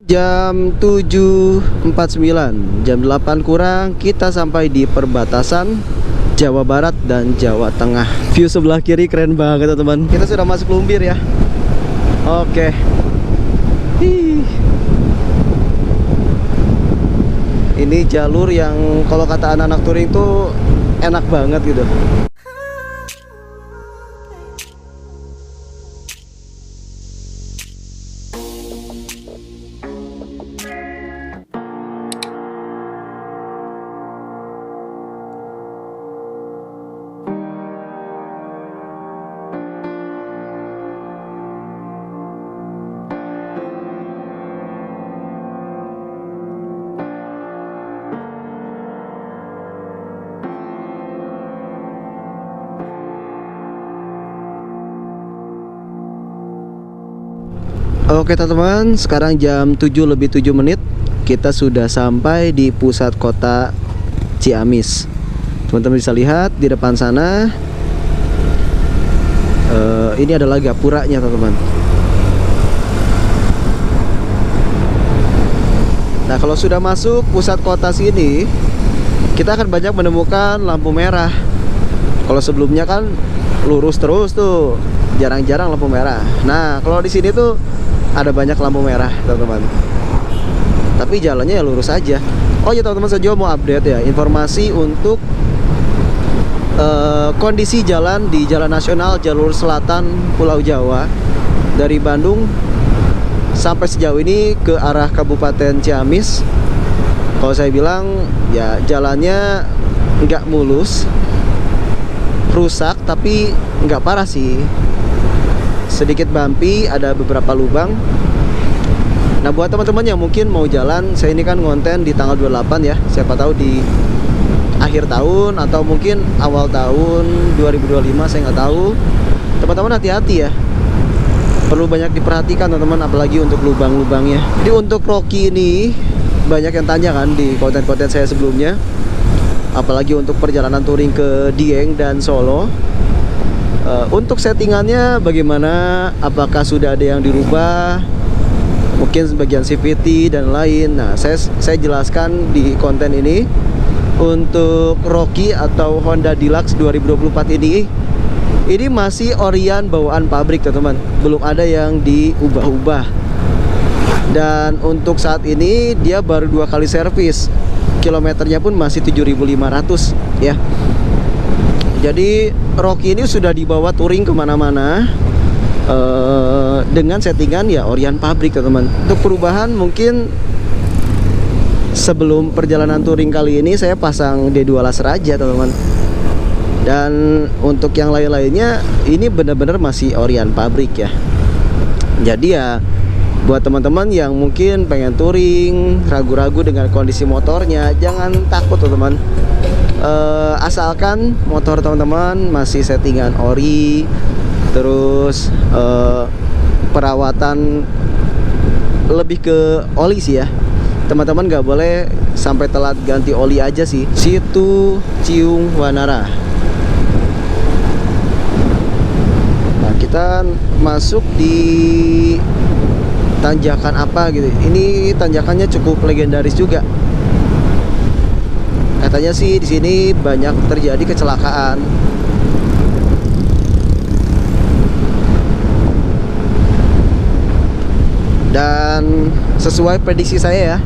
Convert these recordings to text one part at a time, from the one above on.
Jam 7.49, jam 8 kurang kita sampai di perbatasan Jawa Barat dan Jawa Tengah. View sebelah kiri keren banget teman-teman. Kita sudah masuk Lumbir ya. Oke. Ini jalur yang kalau kata anak-anak touring tuh enak banget gitu. Oke teman-teman, sekarang jam 7:07 kita sudah sampai di pusat kota Ciamis. Teman-teman bisa lihat di depan sana, ini adalah gapuranya teman-teman. Nah kalau sudah masuk pusat kota sini, kita akan banyak menemukan lampu merah. Kalau sebelumnya kan lurus terus tuh, jarang-jarang lampu merah. Nah kalau di sini tuh ada banyak lampu merah teman-teman, tapi jalannya ya lurus aja. Oh ya teman-teman, saya juga mau update ya informasi untuk kondisi jalan di Jalan Nasional Jalur Selatan Pulau Jawa dari Bandung sampai sejauh ini ke arah Kabupaten Ciamis. Kalau saya bilang ya jalannya nggak mulus, rusak tapi nggak parah sih, sedikit bumpy, ada beberapa lubang. Nah buat teman-teman yang mungkin mau jalan, saya ini kan ngonten di tanggal 28 ya, siapa tahu di akhir tahun atau mungkin awal tahun 2025, saya nggak tahu. Teman-teman hati-hati ya, perlu banyak diperhatikan teman-teman, apalagi untuk lubang-lubangnya. Jadi untuk Rocky ini banyak yang tanya kan di konten-konten saya sebelumnya, apalagi untuk perjalanan touring ke Dieng dan Solo. Untuk settingannya bagaimana? Apakah sudah ada yang dirubah? Mungkin sebagian CVT dan lain. Nah, saya jelaskan di konten ini. Untuk Rocky atau Honda Deluxe 2024 ini masih orian bawaan pabrik teman-teman, belum ada yang diubah-ubah. Dan untuk saat ini dia baru 2 kali servis, kilometernya pun masih 7.500 ya. Jadi Rocky ini sudah dibawa touring kemana-mana dengan settingan ya orian pabrik teman-teman. Untuk perubahan mungkin sebelum perjalanan touring kali ini saya pasang D2 laser aja teman-teman. Dan untuk yang lain-lainnya ini benar-benar masih orian pabrik ya. Jadi ya buat teman-teman yang mungkin pengen touring, ragu-ragu dengan kondisi motornya, jangan takut teman-teman. Asalkan motor teman-teman masih settingan ori, terus perawatan lebih ke oli sih ya teman-teman, nggak boleh sampai telat ganti oli aja sih. Situ Ciung Wanara. Nah kita masuk di tanjakan apa gitu. Ini tanjakannya cukup legendaris juga. Katanya sih di sini banyak terjadi kecelakaan. Dan sesuai prediksi saya ya,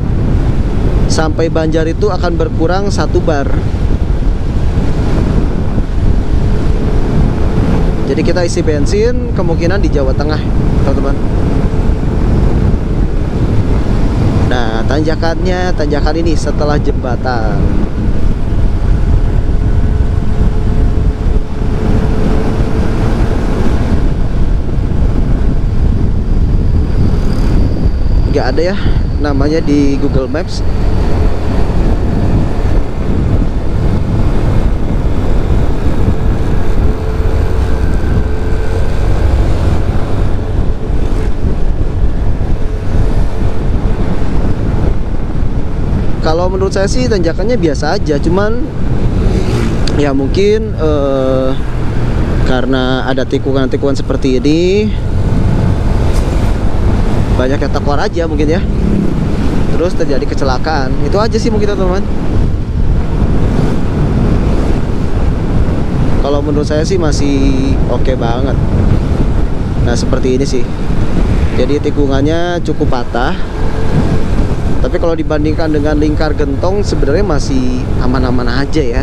sampai Banjar itu akan berkurang 1 bar. Jadi kita isi bensin kemungkinan di Jawa Tengah teman-teman. Nah tanjakan ini setelah jembatan. Nggak ada ya namanya di Google Maps. Kalau menurut saya sih tanjakannya biasa aja, cuman ya mungkin karena ada tikungan-tikungan seperti ini banyak yang tekor aja mungkin ya. terus terjadi kecelakaan. Itu aja sih mungkin teman-teman. Kalau menurut saya sih masih oke banget. Nah seperti ini sih. Jadi tikungannya cukup patah. Tapi kalau dibandingkan dengan lingkar gentong sebenarnya masih aman-aman aja ya.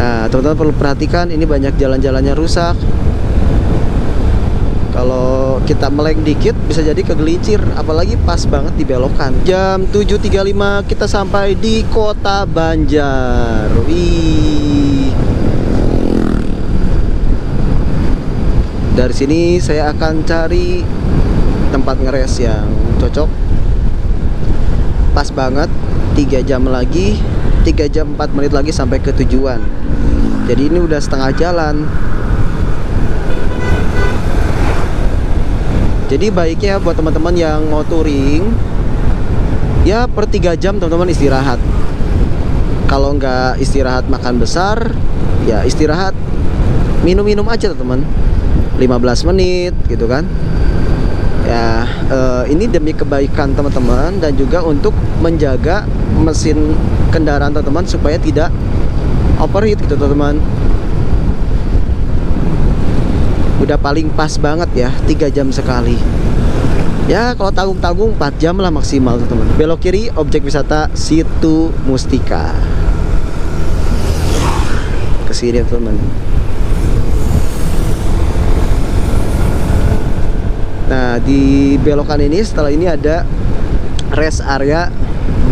Nah teman-teman perlu perhatikan, ini banyak jalan-jalannya rusak. Kalau kita meleng dikit bisa jadi kegelincir, apalagi pas banget di belokan. Jam 7.35 kita sampai di Kota Banjar. Wih. Dari sini saya akan cari tempat ngeres yang cocok. Pas banget 3 jam lagi, 3 jam 4 menit lagi sampai ke tujuan. Jadi ini udah setengah jalan. Jadi baiknya buat teman-teman yang mau touring, ya per 3 jam teman-teman istirahat. Kalau nggak istirahat makan besar, ya istirahat minum-minum aja teman-teman, 15 menit gitu kan. Ya ini demi kebaikan teman-teman dan juga untuk menjaga mesin kendaraan teman-teman supaya tidak overheat gitu teman-teman. Udah paling pas banget ya, 3 jam sekali. Ya kalau tanggung-tanggung 4 jam lah maksimal teman-teman. Belok kiri, objek wisata Situ Mustika. Kesini teman. Nah di belokan ini, setelah ini ada rest area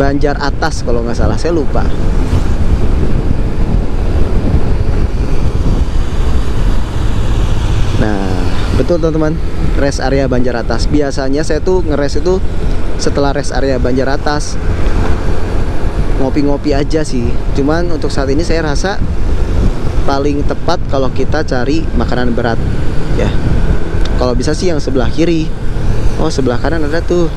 Banjar Atas kalau nggak salah, saya lupa. Nah betul teman-teman, rest area Banjar Atas. Biasanya saya tuh ngeres itu setelah rest area Banjar Atas, ngopi-ngopi aja sih. Cuman untuk saat ini saya rasa paling tepat kalau kita cari makanan berat ya. Kalau bisa sih yang sebelah kiri. Oh sebelah kanan ada tuh.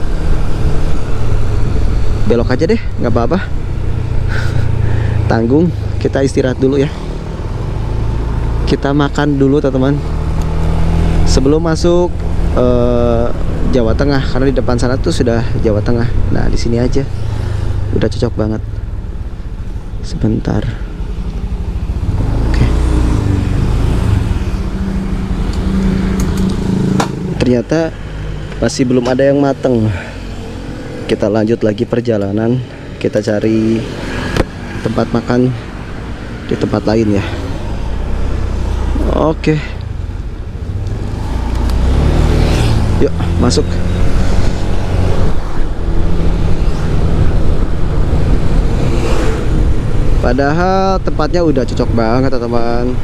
Belok aja deh, nggak apa-apa. Tanggung, kita istirahat dulu ya. Kita makan dulu teman-teman sebelum masuk Jawa Tengah, karena di depan sana tuh sudah Jawa Tengah. Nah di sini aja udah cocok banget. Sebentar. Oke. Ternyata masih belum ada yang mateng. Kita lanjut lagi perjalanan. Kita cari tempat makan di tempat lain ya. Oke. Yuk masuk. Padahal tempatnya udah cocok banget teman-teman.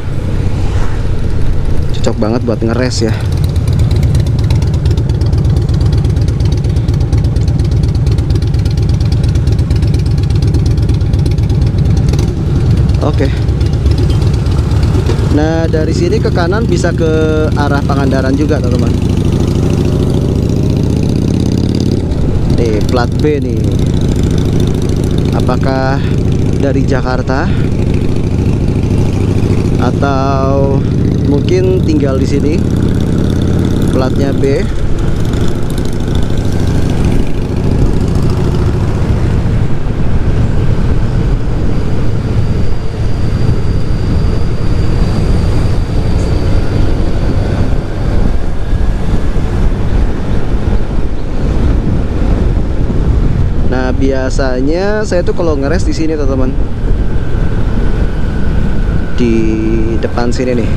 Cocok banget buat ngeres ya. Oke. Nah dari sini ke kanan bisa ke arah Pangandaran juga teman-teman. Nih plat B nih. Apakah dari Jakarta atau mungkin tinggal di sini? Platnya B. Biasanya saya tuh kalau ngeres di sini teman-teman, di depan sini nih.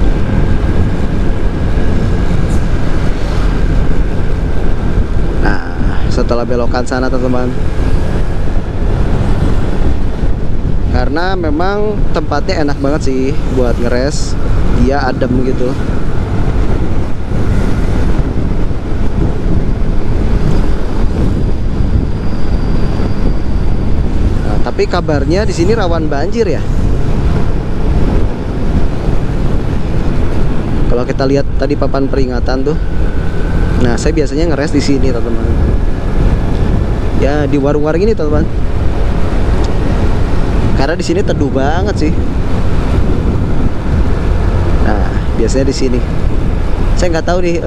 Nah setelah belokan sana teman-teman, karena memang tempatnya enak banget sih buat ngeres, dia adem gitu. Tapi kabarnya di sini rawan banjir ya. Kalau kita lihat tadi papan peringatan tuh. Nah, saya biasanya ngeres di sini, teman-teman. Ya, di warung-warung ini, teman-teman. Karena di sini teduh banget sih. Nah, biasanya di sini. Saya nggak tahu nih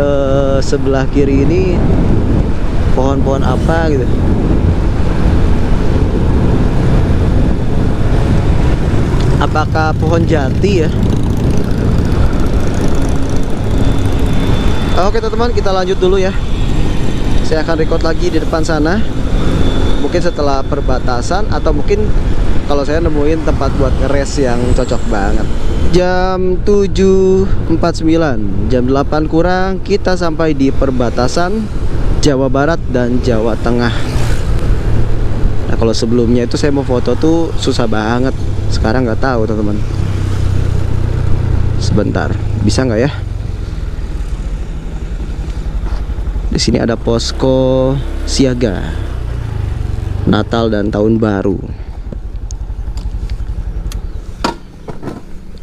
sebelah kiri ini pohon-pohon apa gitu. Apakah pohon jati ya? Oke teman-teman, kita lanjut dulu ya. Saya akan record lagi di depan sana. Mungkin setelah perbatasan, atau mungkin kalau saya nemuin tempat buat ngeres yang cocok banget. Jam 7.49, jam 8 kurang kita sampai di perbatasan Jawa Barat dan Jawa Tengah. Nah, kalau sebelumnya itu saya mau foto tuh susah banget. Sekarang nggak tahu teman-teman. Sebentar, bisa nggak ya? Di sini ada posko siaga Natal dan Tahun Baru.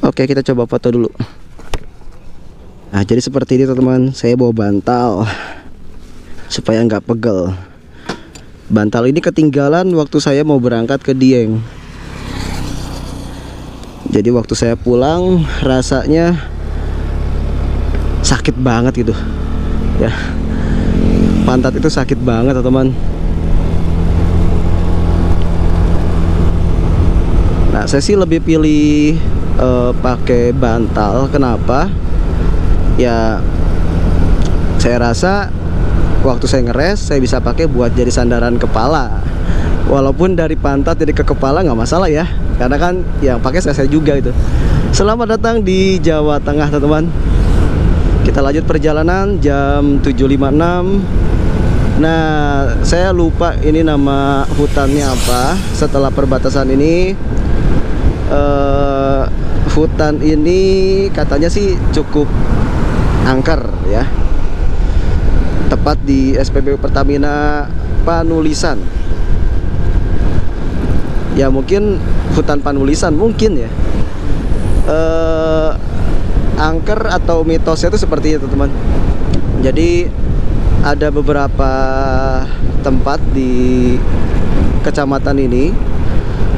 Oke, kita coba foto dulu. Nah, jadi seperti ini teman-teman. Saya bawa bantal supaya nggak pegel. Bantal ini ketinggalan waktu saya mau berangkat ke Dieng. Jadi waktu saya pulang rasanya sakit banget gitu ya. Pantat itu sakit banget teman-teman. Nah, saya sih lebih pilih pakai bantal. Kenapa? Ya, saya rasa waktu saya ngeres saya bisa pakai buat jadi sandaran kepala. Walaupun dari pantat jadi ke kepala nggak masalah ya, karena kan yang pakai saya juga itu. Selamat datang di Jawa Tengah teman-teman. Kita lanjut perjalanan jam 7.56. Nah, saya lupa ini nama hutannya apa. Setelah perbatasan ini hutan ini katanya sih cukup angker ya. Tepat di SPBU Pertamina Panulisan. Ya mungkin hutan Panulisan mungkin ya. Angker atau mitosnya itu seperti itu teman. Jadi ada beberapa tempat di kecamatan ini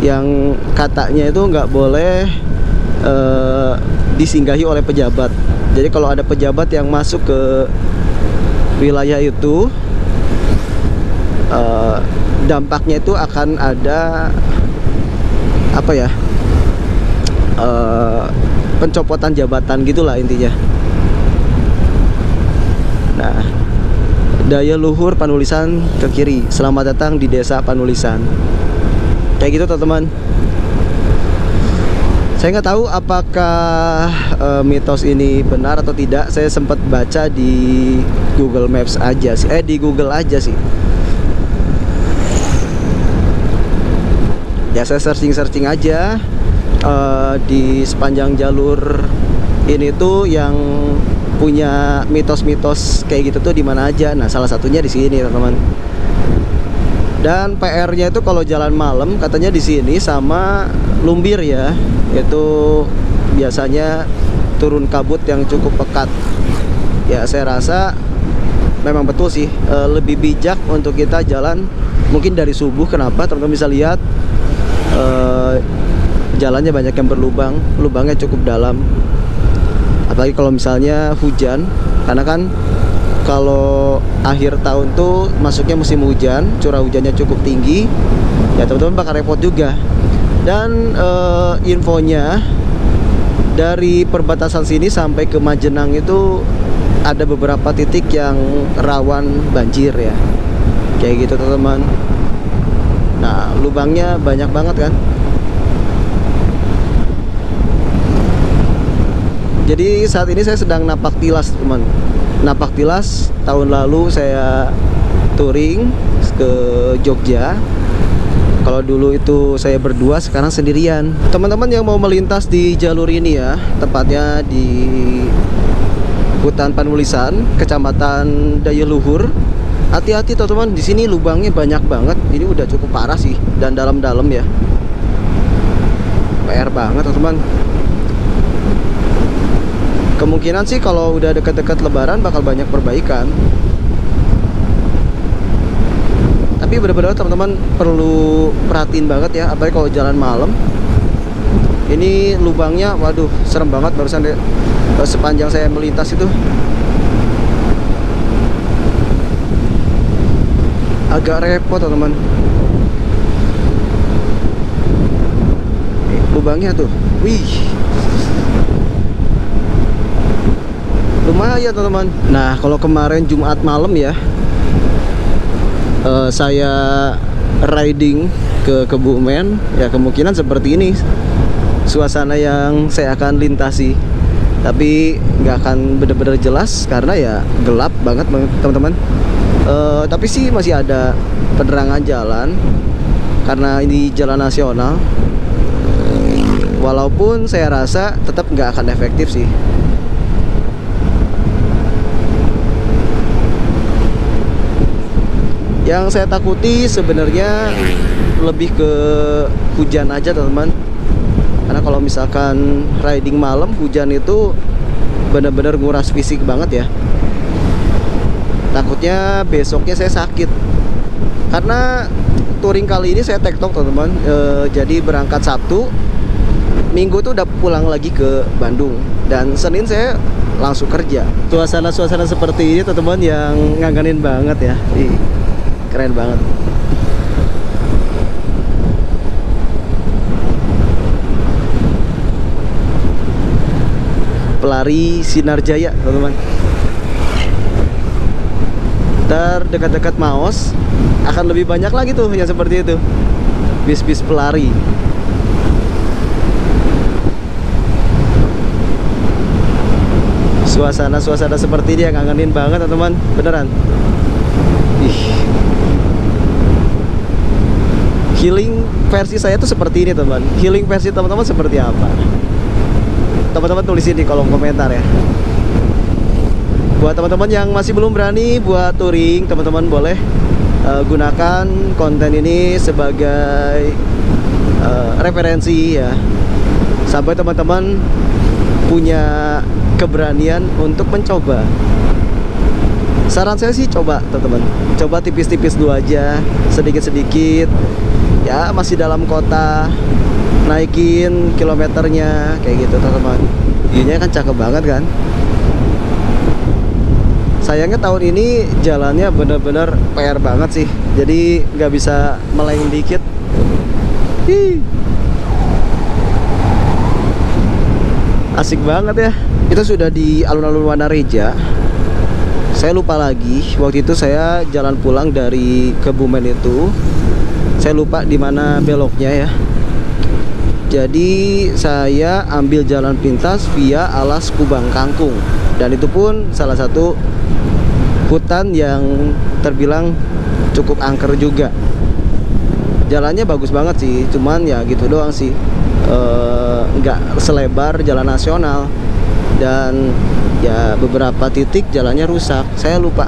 yang katanya itu nggak boleh disinggahi oleh pejabat. Jadi kalau ada pejabat yang masuk ke wilayah itu, dampaknya itu akan ada apa ya, pencopotan jabatan gitulah intinya. Nah, daya luhur Panulisan ke kiri. Selamat datang di desa Panulisan. Kayak gitu teman-teman. Saya nggak tahu apakah mitos ini benar atau tidak. Saya sempat baca di Google Maps aja sih, di Google aja sih. Ya saya searching aja di sepanjang jalur ini tuh yang punya mitos-mitos kayak gitu tuh di mana aja. Nah, salah satunya di sini teman-teman. Dan PR-nya itu kalau jalan malam katanya di sini sama Lumbir ya, itu biasanya turun kabut yang cukup pekat. Ya saya rasa memang betul sih, lebih bijak untuk kita jalan mungkin dari subuh. Kenapa? Teman-teman bisa lihat jalannya banyak yang berlubang, lubangnya cukup dalam. Apalagi kalau misalnya hujan, karena kan kalau akhir tahun tuh masuknya musim hujan, curah hujannya cukup tinggi. Ya teman-teman bakal repot juga. Dan infonya dari perbatasan sini sampai ke Majenang itu ada beberapa titik yang rawan banjir ya. Kayak gitu teman-teman. Nah, lubangnya banyak banget kan. Jadi saat ini saya sedang napak tilas teman. Napak tilas, tahun lalu saya touring ke Jogja. Kalau dulu itu saya berdua, sekarang sendirian. Teman-teman yang mau melintas di jalur ini ya, tepatnya di Hutan Panulisan, Kecamatan Daya Luhur, hati-hati teman-teman, di sini lubangnya banyak banget. Ini udah cukup parah sih, dan dalam-dalam ya. PR banget teman-teman. Kemungkinan sih kalau udah dekat-dekat Lebaran bakal banyak perbaikan. Tapi benar-benar teman-teman perlu perhatiin banget ya, apalagi kalau jalan malam. Ini lubangnya, waduh, serem banget barusan deh. Sepanjang saya melintas itu agak repot teman-teman. Lubangnya tuh, wih, lumayan teman-teman. Nah kalau kemarin Jumat malam ya, saya riding ke Kebumen, ya kemungkinan seperti ini suasana yang saya akan lintasi. Tapi nggak akan bener-bener jelas karena ya gelap banget teman-teman. Tapi sih masih ada penerangan jalan karena ini jalan nasional. Walaupun saya rasa tetap nggak akan efektif sih. Yang saya takuti sebenarnya lebih ke hujan aja teman-teman. Karena kalau misalkan riding malam hujan itu benar-benar nguras fisik banget ya. Takutnya besoknya saya sakit. Karena touring kali ini saya tektok teman-teman. Jadi berangkat Sabtu, Minggu tuh udah pulang lagi ke Bandung, dan Senin saya langsung kerja. Suasana-suasana seperti ini teman-teman yang ngangenin banget ya. Keren banget. Pelari Sinar Jaya teman-teman. Ntar dekat-dekat Maos akan lebih banyak lagi tuh yang seperti itu, bis-bis pelari. Suasana-suasana seperti ini yang ngangenin banget teman-teman, beneran. Healing versi saya tuh seperti ini teman. Healing versi teman-teman seperti apa? Teman-teman tulisin di kolom komentar ya. Buat teman-teman yang masih belum berani buat touring, teman-teman boleh gunakan konten ini sebagai referensi ya. Sampai teman-teman punya keberanian untuk mencoba. Saran saya sih coba teman-teman, coba tipis-tipis dulu aja, sedikit-sedikit ya, masih dalam kota, naikin kilometernya kayak gitu teman-teman. View-nya kan cakep banget kan. Sayangnya tahun ini jalannya bener-bener PR banget sih, jadi nggak bisa meleng dikit. Asik banget ya. Itu sudah di alun-alun Wanareja. Saya lupa lagi, waktu itu saya jalan pulang dari Kebumen itu, saya lupa di mana beloknya ya. Jadi saya ambil jalan pintas via Alas Kubang Kangkung, dan itu pun salah satu hutan yang terbilang cukup angker juga. Jalannya bagus banget sih, cuman ya gitu doang sih, nggak selebar jalan nasional, dan ya beberapa titik jalannya rusak. Saya lupa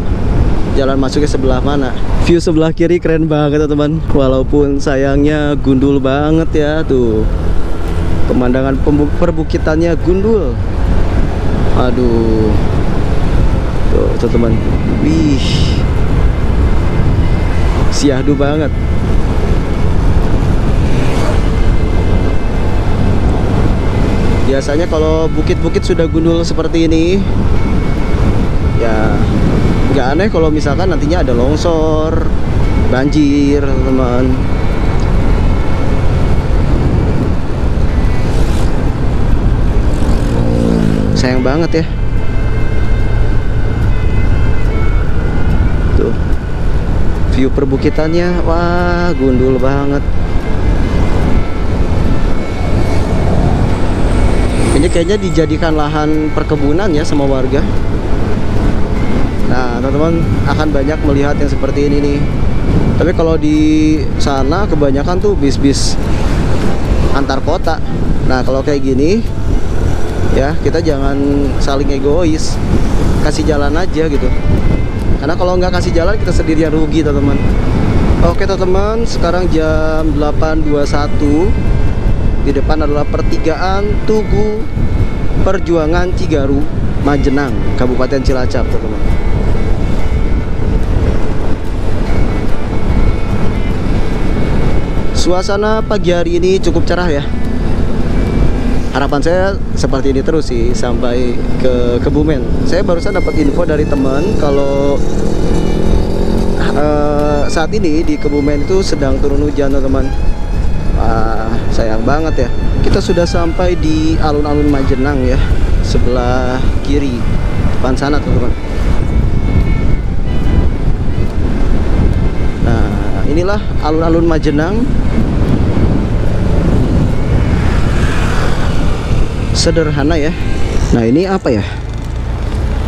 jalan masuknya sebelah mana. View sebelah kiri keren banget teman, walaupun sayangnya gundul banget ya. Tuh pemandangan perbukitannya gundul. Aduh, tuh teman, wih, syahdu banget. Biasanya kalau bukit-bukit sudah gundul seperti ini, ya nggak aneh kalau misalkan nantinya ada longsor, banjir teman. Sayang banget ya. Tuh view perbukitannya, wah gundul banget. Ini kayaknya dijadikan lahan perkebunan ya sama warga. Nah teman-teman akan banyak melihat yang seperti ini nih. Tapi kalau di sana kebanyakan tuh bis-bis antar kota. Nah kalau kayak gini ya, kita jangan saling egois, kasih jalan aja gitu. Karena kalau nggak kasih jalan, kita sendirian rugi teman-teman. Oke teman-teman, sekarang jam 8.21. Di depan adalah pertigaan Tugu Perjuangan Cigaru, Majenang, Kabupaten Cilacap teman-teman. Suasana pagi hari ini cukup cerah ya. harapan saya seperti ini terus sih sampai ke Kebumen. Saya barusan dapat info dari teman kalau saat ini di Kebumen itu sedang turun hujan teman-teman. Wah, sayang banget ya. Kita sudah sampai di alun-alun Majenang ya, sebelah kiri depan sana teman-teman. Nah, inilah alun-alun Majenang. Sederhana ya. Nah, ini apa ya?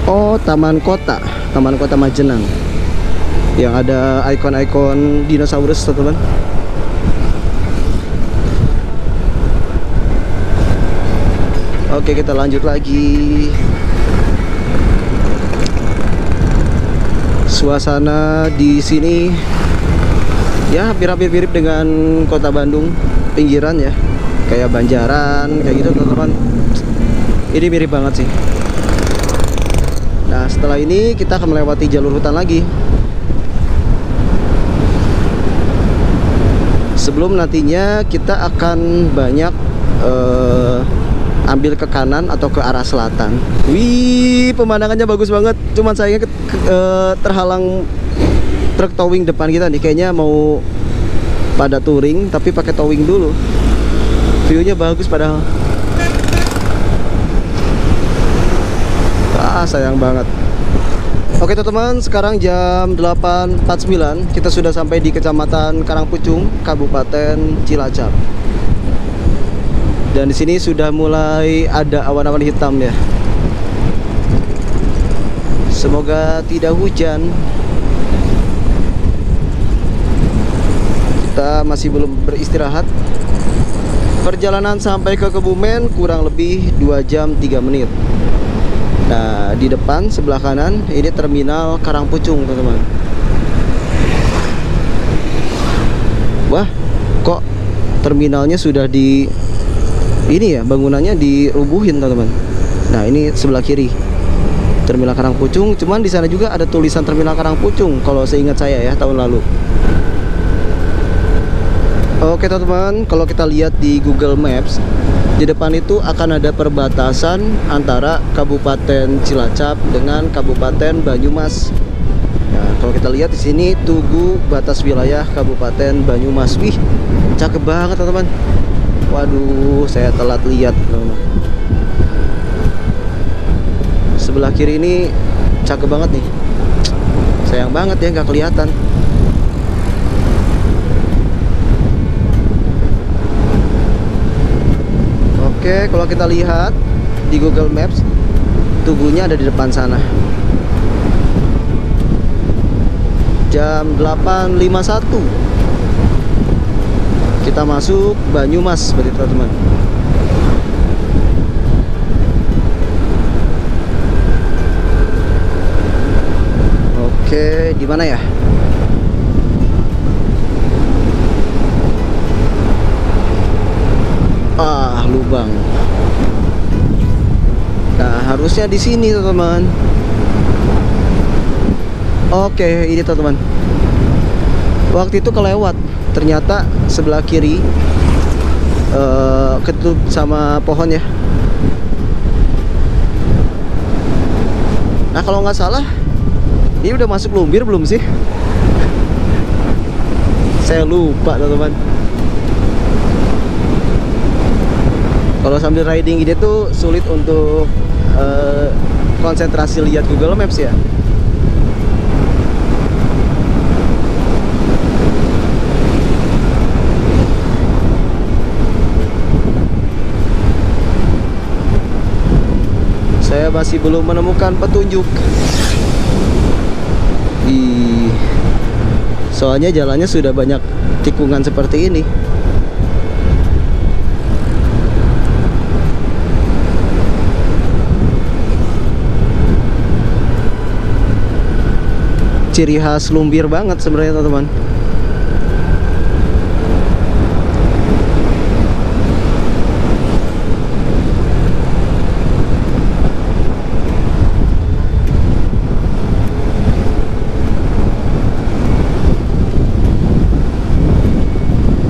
Oh, Taman Kota Majenang. Yang ada ikon-ikon dinosaurus teman-teman. Oke, kita lanjut lagi. Suasana di sini ya hampir-hampir mirip dengan kota Bandung pinggiran ya, kayak Banjaran kayak gitu teman-teman. Ini mirip banget sih. Nah, setelah ini kita akan melewati jalur hutan lagi. Sebelum nantinya kita akan banyak ambil ke kanan atau ke arah selatan. Wih, pemandangannya bagus banget. Cuman sayangnya terhalang truk towing depan kita nih. Kayaknya mau pada touring tapi pakai towing dulu. View-nya bagus padahal. Ah, sayang banget. Oke teman-teman, sekarang jam 8.49. Kita sudah sampai di Kecamatan Karangpucung, Kabupaten Cilacap. Dan di sini sudah mulai ada awan-awan hitam ya. Semoga tidak hujan. Kita masih belum beristirahat. Perjalanan sampai ke Kebumen kurang lebih 2 jam 3 menit. Nah, di depan sebelah kanan ini terminal Karangpucung, teman-teman. Wah, kok terminalnya sudah di ini ya, bangunannya dirubuhin, teman-teman. Nah, ini sebelah kiri terminal Karangpucung. Cuman di sana juga ada tulisan terminal Karangpucung kalau seingat saya ya, tahun lalu. Oke teman-teman, kalau kita lihat di Google Maps, di depan itu akan ada perbatasan antara Kabupaten Cilacap dengan Kabupaten Banyumas. Nah, kalau kita lihat di sini Tugu batas wilayah Kabupaten Banyumas. Wih, cakep banget teman-teman. Waduh, saya telat lihat teman-teman. Sebelah kiri ini cakep banget nih. Sayang banget ya nggak kelihatan. Oke, kalau kita lihat di Google Maps, Tugunya ada di depan sana. Jam 8.51 kita masuk Banyumas, berarti teman-teman. Oke, di mana ya? Ah, lubang. Nah, harusnya di sini, teman-teman. Oke, ini teman-teman. Waktu itu kelewat. Ternyata sebelah kiri ketutup sama pohon ya. Nah, kalau nggak salah, ini udah masuk Lumbir belum sih? Saya lupa, teman-teman. Kalau sambil riding ini tuh sulit untuk konsentrasi lihat Google Maps ya. Saya masih belum menemukan petunjuk. Soalnya jalannya sudah banyak tikungan seperti ini. Ciri khas Lumbir banget sebenarnya teman-teman.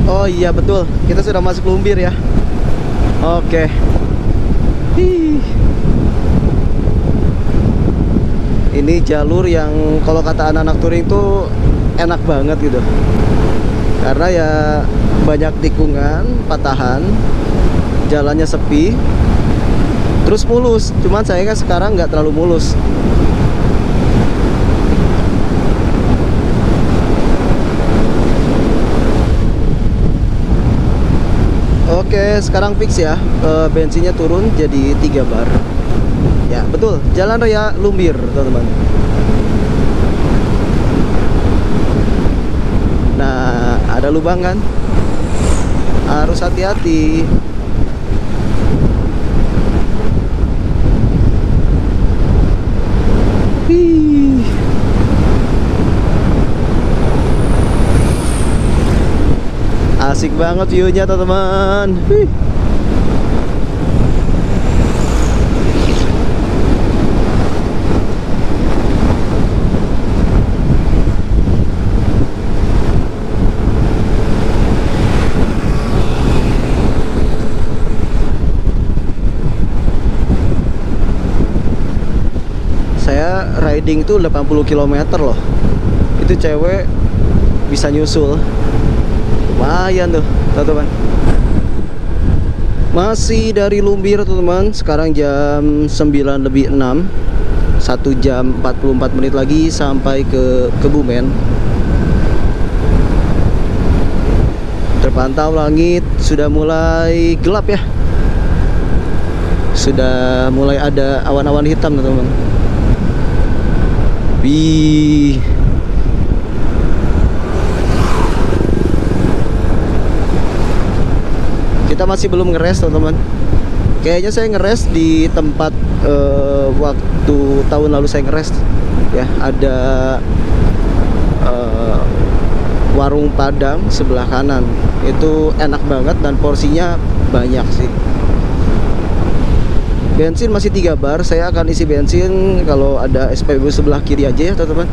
Oh iya betul, kita sudah masuk Lumbir ya. Oke. Hih. Ini jalur yang kalau kata anak-anak touring tuh enak banget gitu. Karena ya banyak tikungan, patahan, jalannya sepi, terus mulus. Cuman saya kan sekarang nggak terlalu mulus. Oke, sekarang fix ya, bensinnya turun jadi 3 bar. Ya betul, Jalan Raya Lumbir teman-teman. Nah, ada lubang kan, harus hati-hati. Wih. Asik banget view-nya teman-teman. Wih. Saya riding itu 80 km loh. Itu cewek bisa nyusul. Lumayan tuh, teman-teman. Masih dari Lumbir, teman-teman. Sekarang jam 9:06. 1 jam 44 menit lagi sampai ke Kebumen. Terpantau langit sudah mulai gelap ya. Sudah mulai ada awan-awan hitam, teman-teman. Wih. Kita masih belum ngeres, teman-teman. Kayaknya saya ngeres di tempat waktu tahun lalu saya ngeres ya. Ada warung Padang sebelah kanan. Itu enak banget dan porsinya banyak sih. Bensin masih 3 bar. Saya akan isi bensin kalau ada SPBU sebelah kiri aja ya, teman-teman.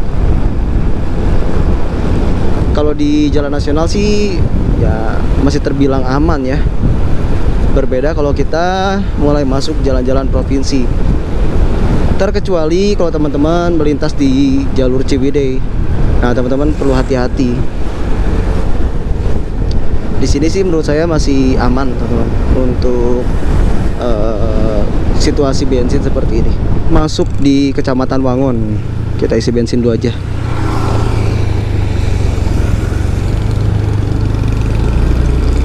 Kalau di jalan nasional sih ya masih terbilang aman ya. Berbeda kalau kita mulai masuk jalan-jalan provinsi. Terkecuali kalau teman-teman melintas di jalur Ciwidey. Nah, teman-teman perlu hati-hati. Di sini sih menurut saya masih aman, teman-teman, untuk situasi bensin seperti ini. Masuk di Kecamatan Wangon. Kita isi bensin dulu aja.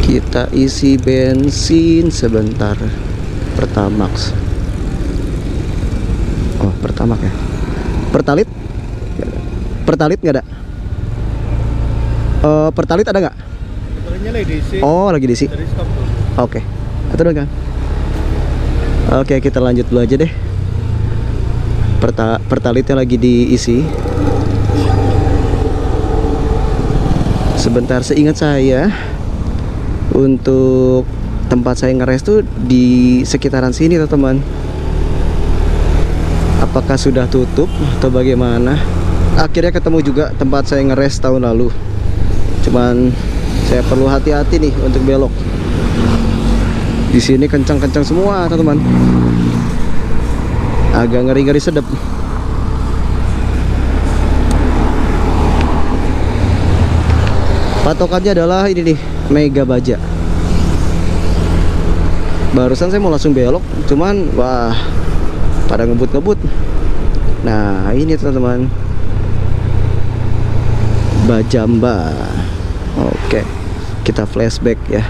Kita isi bensin sebentar. Pertamax. Oh, Pertamax ya. Pertalit? Pertalit nggak ada? Pertalit ada nggak? Pertalitnya lagi diisi. Oh, lagi diisi. Oke. Atur kan? Oke, kita lanjut dulu aja deh. Pertalitnya lagi diisi. Sebentar, seingat saya untuk tempat saya ngeres tuh di sekitaran sini, teman-teman. Apakah sudah tutup atau bagaimana? Akhirnya ketemu juga tempat saya ngeres tahun lalu. Cuman saya perlu hati-hati nih untuk belok. Di sini kencang-kencang semua, teman-teman. Agak ngeri-ngeri sedep. Patokannya adalah ini nih, Mega Baja. Barusan saya mau langsung belok, cuman wah, pada ngebut-ngebut. Nah, ini teman-teman, Bajamba. Oke, kita flashback ya.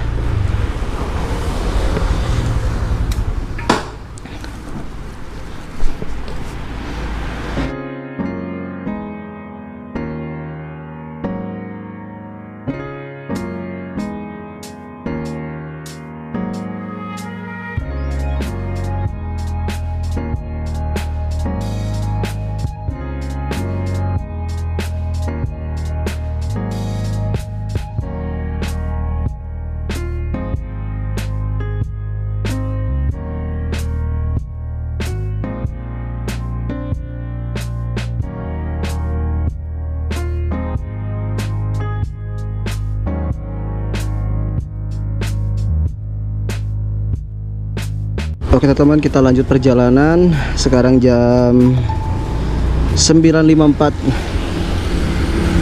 Oke teman-teman, kita lanjut perjalanan. Sekarang jam 9.54.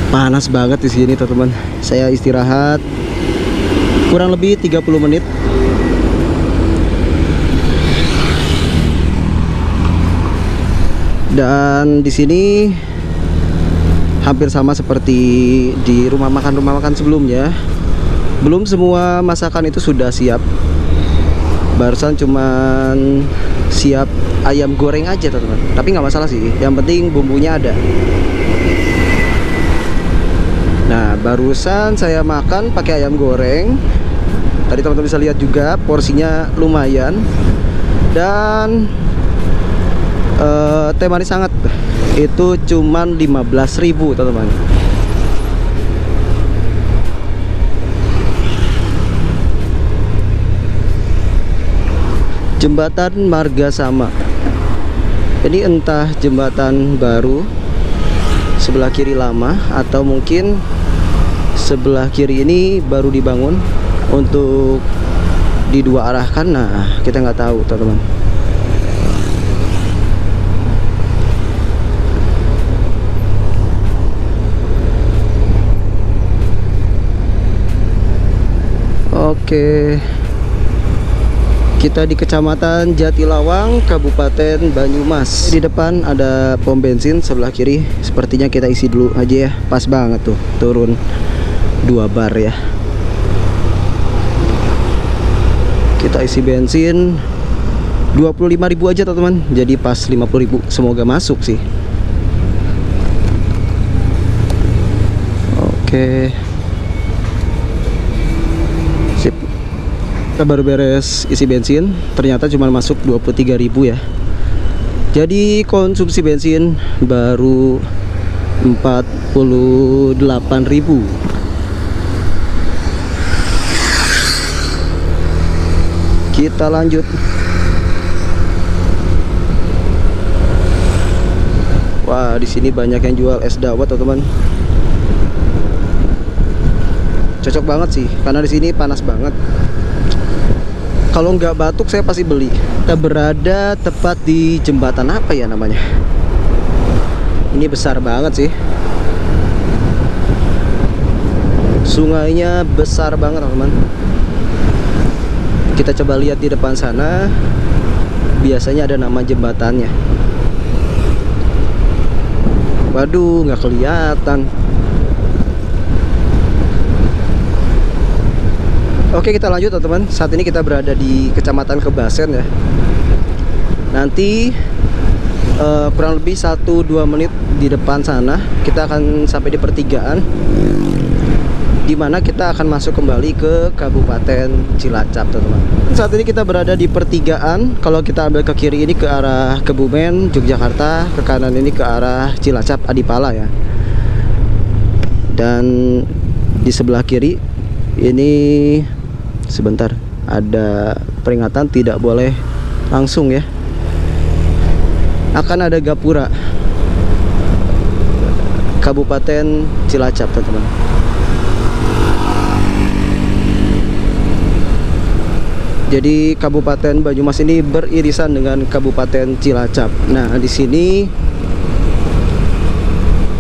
Panas banget di sini teman-teman. Saya istirahat kurang lebih 30 menit. Dan di sini hampir sama seperti di rumah makan sebelumnya. Belum semua masakan itu sudah siap. Barusan cuman siap ayam goreng aja teman-teman. Tapi nggak masalah sih, yang penting bumbunya ada. Nah, barusan saya makan pakai ayam goreng. Tadi teman-teman bisa lihat juga porsinya lumayan. Dan teh manis hangat itu cuman 15.000 teman-teman. Jembatan Marga Sama. Ini entah jembatan baru sebelah kiri lama, atau mungkin sebelah kiri ini baru dibangun untuk di dua arah kan. Nah, kita nggak tahu teman-teman. Oke, kita di Kecamatan Jatilawang, Kabupaten Banyumas. Di depan ada pom bensin sebelah kiri. Sepertinya kita isi dulu aja ya. Pas banget tuh, turun 2 bar ya. Kita isi bensin 25.000 aja teman-teman. Jadi pas 50.000. Semoga masuk sih. Oke. Sip. Kita baru beres isi bensin, ternyata cuma masuk 23.000 ya. Jadi konsumsi bensin baru 48.000. Kita lanjut. Wah, di sini banyak yang jual es dawet teman-teman. Cocok banget sih, karena di sini panas banget. Kalau nggak batuk saya pasti beli. Kita berada tepat di jembatan apa ya namanya? Ini besar banget sih. Sungainya besar banget teman-teman. Kita coba lihat di depan sana. Biasanya ada nama jembatannya. Waduh, nggak kelihatan. Oke, kita lanjut teman-teman. Saat ini kita berada di Kecamatan Kebasen ya. Nanti kurang lebih 1-2 menit di depan sana kita akan sampai di pertigaan, dimana kita akan masuk kembali ke Kabupaten Cilacap teman-teman. Saat ini kita berada di pertigaan. Kalau kita ambil ke kiri ini ke arah Kebumen, Yogyakarta, ke kanan ini ke arah Cilacap, Adipala ya. Dan di sebelah kiri ini sebentar ada peringatan tidak boleh langsung ya. Akan ada gapura Kabupaten Cilacap teman-teman. Jadi Kabupaten Banyumas ini beririsan dengan Kabupaten Cilacap. Nah, di sini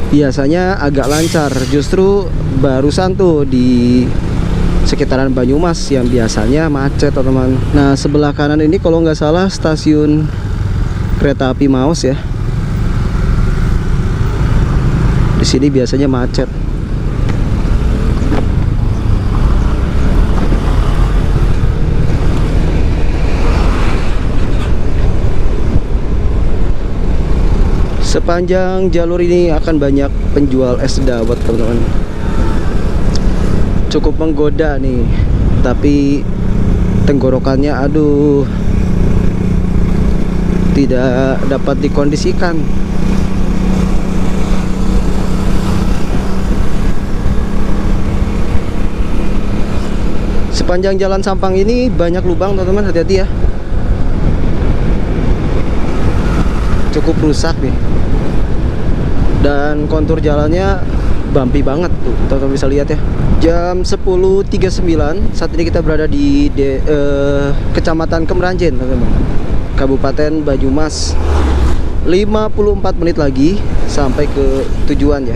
biasanya agak lancar. Justru barusan tuh di sekitaran Banyumas yang biasanya macet teman-teman. Nah, sebelah kanan ini kalau nggak salah stasiun kereta api Maus ya. Di sini biasanya macet. Sepanjang jalur ini akan banyak penjual es dawet teman-teman. Cukup menggoda nih, tapi tenggorokannya aduh tidak dapat dikondisikan. Sepanjang jalan Sampang ini banyak lubang teman-teman, hati-hati ya. Cukup rusak nih. Dan kontur jalannya bumpy banget tuh, teman-teman bisa lihat ya. Jam 10.39 saat ini kita berada di Kecamatan Kemeranjen teman-teman. Kabupaten Banyumas. 54 menit lagi sampai ke tujuan ya,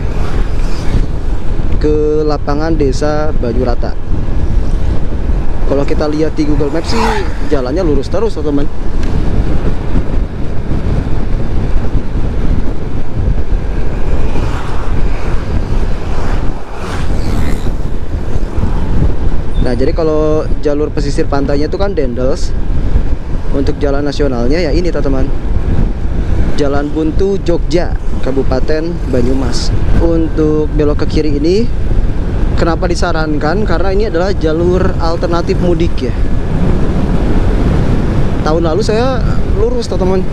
ke lapangan desa Banyurata. Kalau kita lihat di Google Maps sih jalannya lurus terus teman. Nah, jadi kalau jalur pesisir pantainya itu kan Dendels. Untuk jalan nasionalnya ya ini teman-teman, Jalan Buntu Jogja, Kabupaten Banyumas. Untuk belok ke kiri ini kenapa disarankan? Karena ini adalah jalur alternatif mudik ya. Tahun lalu saya lurus teman-teman.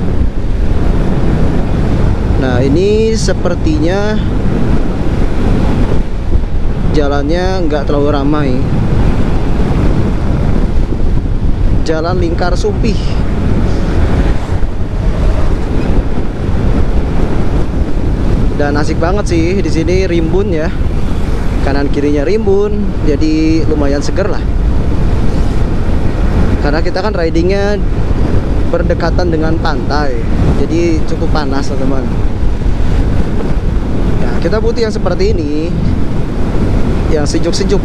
Nah, ini sepertinya jalannya nggak terlalu ramai. Jalan Lingkar Sumpih. Dan asik banget sih di sini, rimbun ya. Kanan kirinya rimbun, jadi lumayan seger lah. Karena kita kan ridingnya berdekatan dengan pantai, jadi cukup panas teman-teman. Nah, kita butuh yang seperti ini, yang sejuk-sejuk.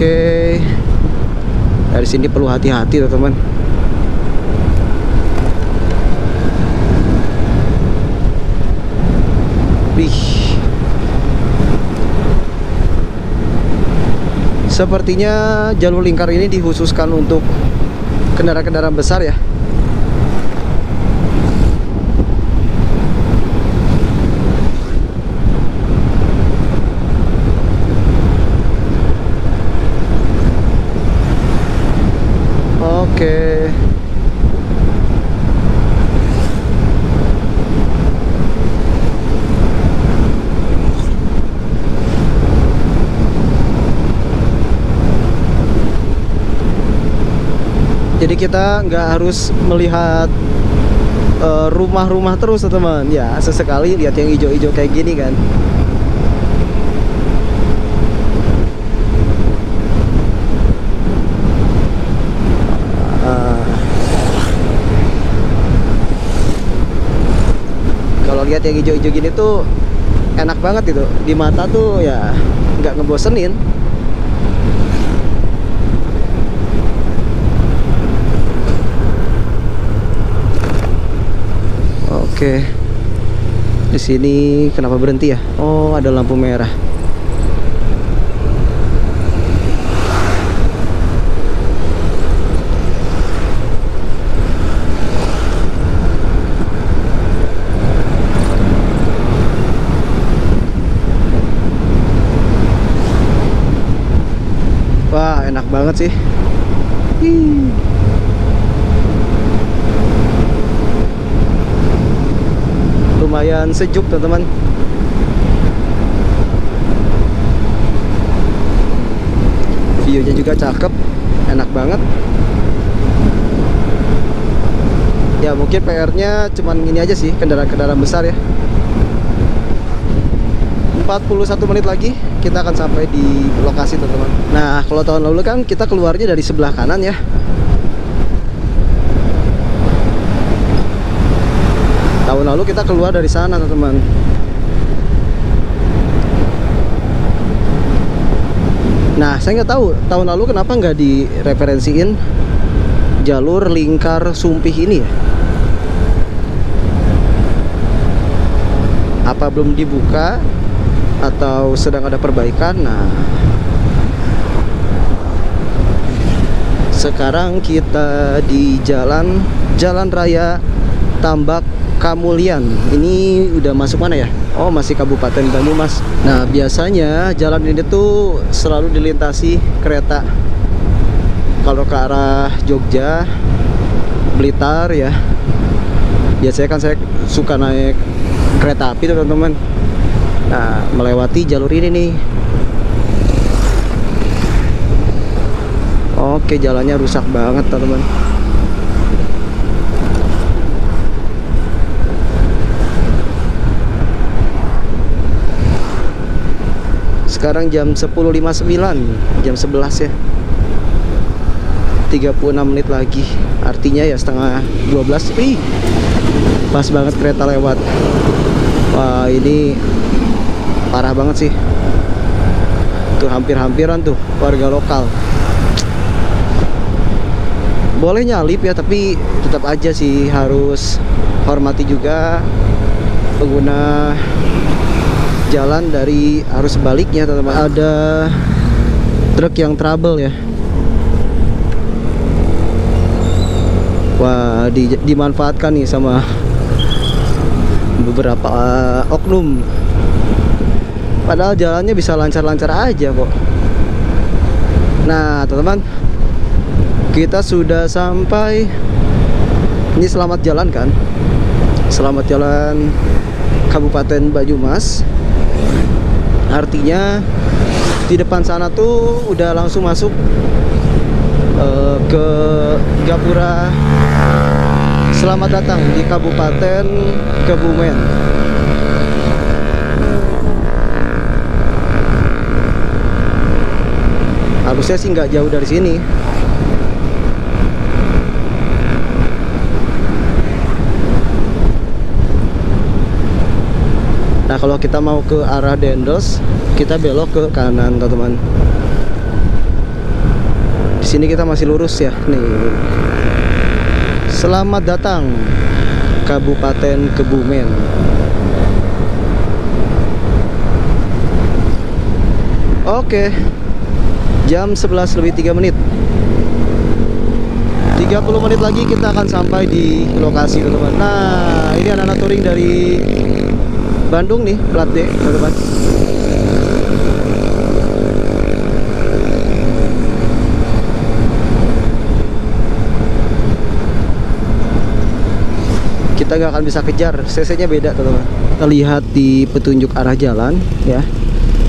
Oke, dari sini perlu hati-hati teman-teman. Wih, sepertinya jalur lingkar ini dikhususkan untuk kendaraan-kendaraan besar ya. Oke. Jadi kita nggak harus melihat rumah-rumah terus teman-teman. Ya, sesekali lihat yang hijau-hijau kayak gini kan. Kalau lihat yang hijau-hijau gini tuh enak banget gitu, di mata tuh ya nggak ngebosenin. Oke, di sini kenapa berhenti ya? Oh, ada lampu merah. Wah, enak banget sih. Lumayan sejuk teman-teman. View-nya juga cakep, enak banget. Ya mungkin PR-nya cuman gini aja sih, kendaraan-kendaraan besar ya. 41 menit lagi kita akan sampai di lokasi teman-teman. Nah, kalau tahun lalu kan kita keluarnya dari sebelah kanan ya. Tahun lalu kita keluar dari sana teman-teman. Nah, saya nggak tahu tahun lalu kenapa nggak direferensiin jalur Lingkar Sumpih ini ya. Apa belum dibuka atau sedang ada perbaikan? Nah, sekarang kita di Jalan Raya Tambak Kamulian. Ini udah masuk mana ya? Oh, masih Kabupaten Banyumas. Nah, biasanya jalan ini tuh selalu dilintasi kereta. Kalau ke arah Jogja, Blitar ya, biasanya kan saya suka naik kereta api tuh teman-teman. Nah, melewati jalur ini nih. Oke, jalannya rusak banget teman-teman. Sekarang jam 10.59, jam 11 ya. 36 menit lagi. Artinya ya setengah 12. Ih, pas banget kereta lewat. Wah, ini parah banget sih. Tuh hampir-hampiran tuh warga lokal. Boleh nyalip ya, tapi tetap aja sih harus hormati juga pengguna jalan dari arus sebaliknya, teman-teman. Ada truk yang trouble ya. Wah, dimanfaatkan nih sama beberapa oknum. Padahal jalannya bisa lancar-lancar aja kok. Nah, teman-teman, kita sudah sampai. Ini selamat jalan kan? Selamat jalan Kabupaten Banyumas. Artinya di depan sana tuh udah langsung masuk ke Gapura. Selamat datang di Kabupaten Kebumen. Harusnya sih nggak jauh dari sini. Nah, kalau kita mau ke arah Dendels, kita belok ke kanan, teman-teman. Di sini kita masih lurus ya, nih. Selamat datang Kabupaten Kebumen. Oke. Jam 11:03. 30 menit lagi kita akan sampai di lokasi, teman-teman. Nah, ini anak-anak touring dari Bandung nih, plat D, teman-teman. Kita nggak akan bisa kejar, cc-nya beda, teman-teman. Kita lihat di petunjuk arah jalan ya.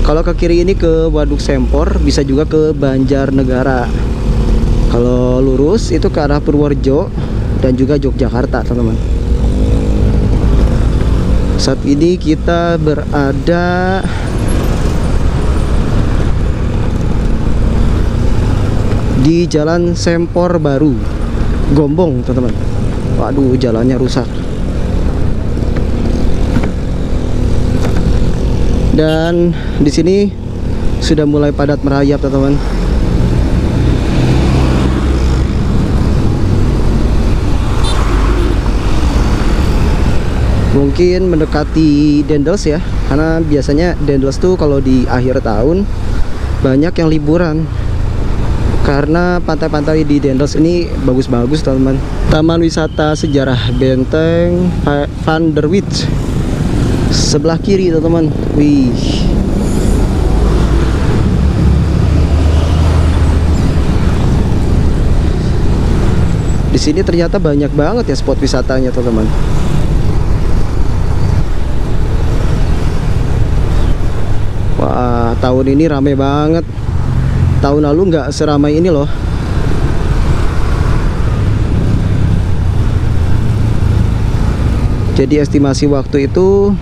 Kalau ke kiri ini ke Waduk Sempor, bisa juga ke Banjarnegara. Kalau lurus itu ke arah Purworejo dan juga Yogyakarta, teman-teman. Saat ini kita berada di Jalan Sempor Baru, Gombong, teman-teman. Waduh, jalannya rusak. Dan di sini sudah mulai padat merayap, teman-teman. Mungkin mendekati Dendels ya, karena biasanya Dendels tuh kalau di akhir tahun banyak yang liburan. Karena pantai-pantai di Dendels ini bagus-bagus, teman-teman. Taman Wisata Sejarah Benteng Van der Wijk sebelah kiri, teman-teman. Wih. Di sini ternyata banyak banget ya spot wisatanya, teman-teman. Wah, tahun ini rame banget. Tahun lalu nggak seramai ini loh. Jadi estimasi waktu itu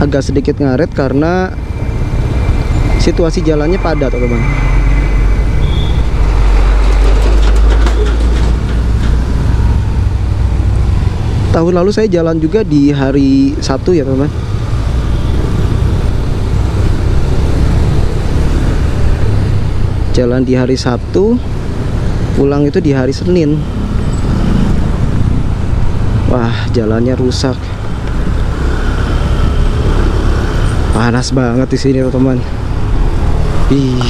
agak sedikit ngaret karena situasi jalannya padat, teman-teman. Tahun lalu saya jalan juga di hari Sabtu ya, teman-teman. Jalan di hari Sabtu, pulang itu di hari Senin. Wah, jalannya rusak. Panas banget di sini, teman-teman. Ih.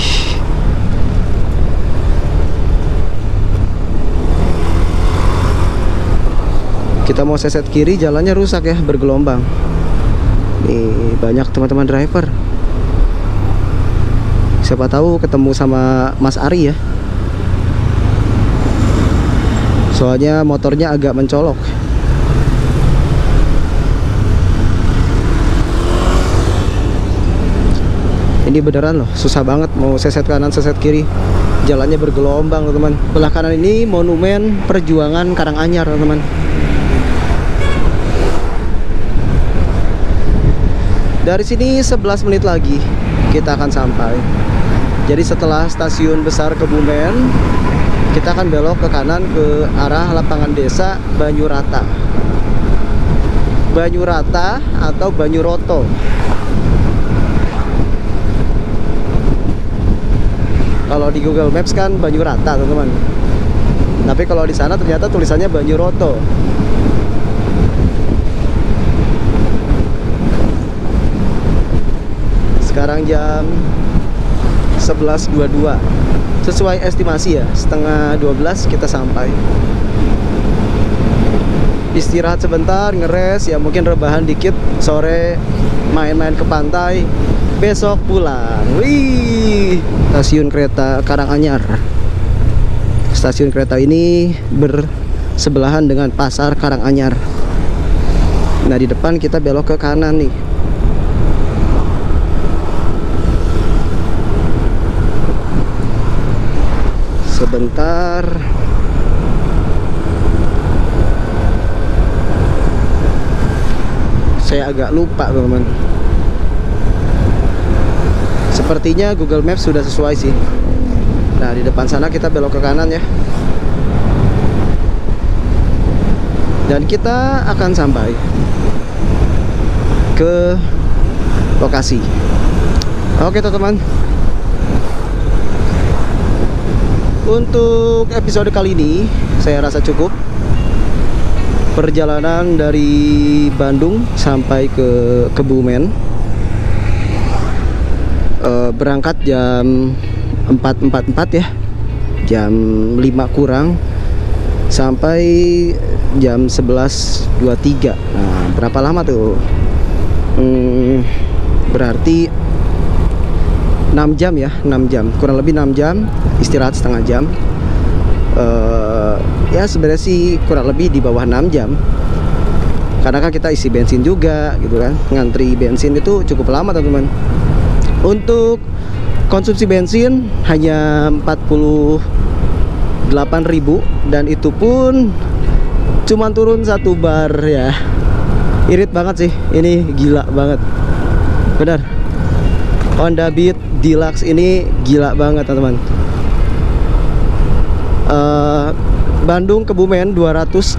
Kita mau seset kiri, jalannya rusak ya, bergelombang. Nih, banyak teman-teman driver. Siapa tahu ketemu sama Mas Ari ya. Soalnya motornya agak mencolok. Ini beneran loh, susah banget mau seset kanan, seset kiri. Jalannya bergelombang, teman-teman. Belah kanan ini Monumen Perjuangan Karanganyar, teman-teman. Dari sini 11 menit lagi kita akan sampai. Jadi setelah stasiun besar Kebumen, kita akan belok ke kanan ke arah lapangan desa Banyurata. Banyurata atau Banyuroto. Kalau di Google Maps kan Banyurata, teman-teman. Tapi kalau di sana ternyata tulisannya Banyuroto. Sekarang jam 11.22. Sesuai estimasi ya, setengah 12 kita sampai. Istirahat sebentar, ngeres, ya mungkin rebahan dikit, sore main-main ke pantai, besok pulang. Wih, stasiun kereta Karanganyar. Stasiun kereta ini bersebelahan dengan pasar Karanganyar. Nah, di depan kita belok ke kanan nih. Sebentar. Saya agak lupa, teman-teman. Sepertinya Google Maps sudah sesuai sih. Nah, di depan sana kita belok ke kanan ya. Dan kita akan sampai ke lokasi. Oke, teman-teman. Untuk episode kali ini saya rasa cukup. Perjalanan dari Bandung sampai ke Kebumen, berangkat jam 4.44 ya, jam 5 kurang, sampai jam 11.23. Nah, berapa lama tuh? Berarti 6 jam ya, 6 jam, kurang lebih 6 jam, istirahat setengah jam. Ya sebenarnya sih kurang lebih di bawah 6 jam, karena kan kita isi bensin juga gitu kan. Ngantri bensin itu cukup lama, teman-teman. Untuk konsumsi bensin hanya 48.000, dan itu pun cuman turun 1 bar ya. Irit banget sih, ini gila banget, benar. Honda Beat Deluxe ini gila banget, teman-teman. Bandung Kebumen 287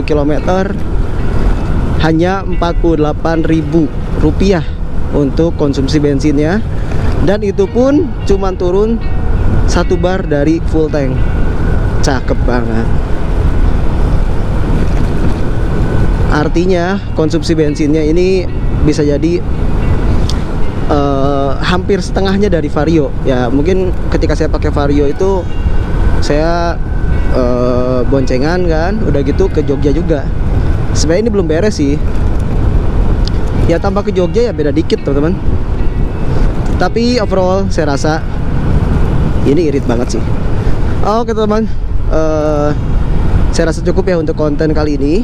km, hanya Rp48.000 untuk konsumsi bensinnya, dan itu pun cuman turun 1 bar dari full tank. Cakep banget. Artinya konsumsi bensinnya ini bisa jadi hampir setengahnya dari Vario ya. Mungkin ketika saya pakai Vario itu saya boncengan kan, udah gitu ke Jogja juga. Sebenarnya ini belum beres sih ya, tambah ke Jogja ya beda dikit, teman-teman. Tapi overall saya rasa ini irit banget sih. Oke, teman-teman, saya rasa cukup ya untuk konten kali ini.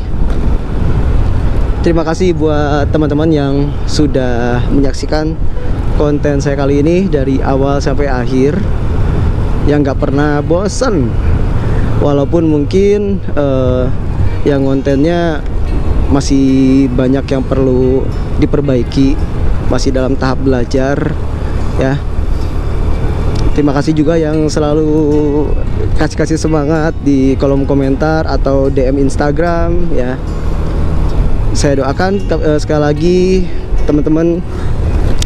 Terima kasih buat teman-teman yang sudah menyaksikan konten saya kali ini dari awal sampai akhir, yang gak pernah bosen. Walaupun mungkin yang kontennya masih banyak yang perlu diperbaiki, masih dalam tahap belajar ya. Terima kasih juga yang selalu kasih semangat di kolom komentar atau DM Instagram ya. Saya doakan sekali lagi teman-teman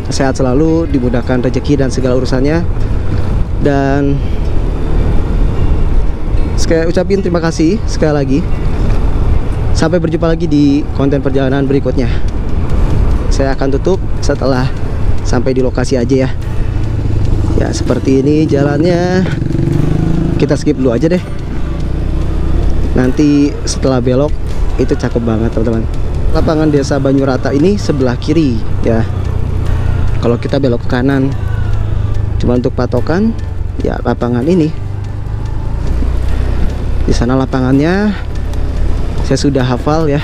sehat selalu, dimudahkan rezeki dan segala urusannya. Dan saya ucapin terima kasih sekali lagi. Sampai berjumpa lagi di konten perjalanan berikutnya. Saya akan tutup setelah sampai di lokasi aja ya. Ya seperti ini jalannya. Kita skip dulu aja deh. Nanti setelah belok itu cakep banget, teman-teman. Lapangan desa Banyurata ini sebelah kiri ya. Kalau kita belok ke kanan, cuma untuk patokan ya lapangan ini. Di sana lapangannya saya sudah hafal ya.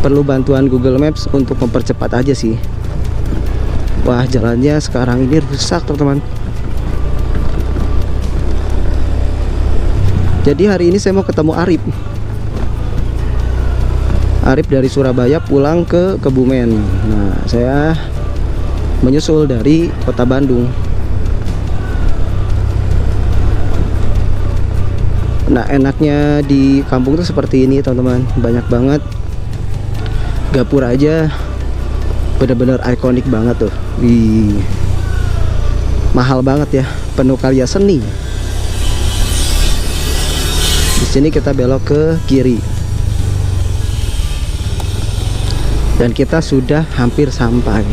Perlu bantuan Google Maps untuk mempercepat aja sih. Wah, jalannya sekarang ini rusak, teman-teman. Jadi hari ini saya mau ketemu Arif. Arif dari Surabaya pulang ke Kebumen. Nah, saya menyusul dari kota Bandung. Nah, enaknya di kampung tuh seperti ini teman-teman, banyak banget gapura aja, bener-bener ikonik banget tuh. Wih, mahal banget ya, penuh karya seni. Di sini kita belok ke kiri dan kita sudah hampir sampai.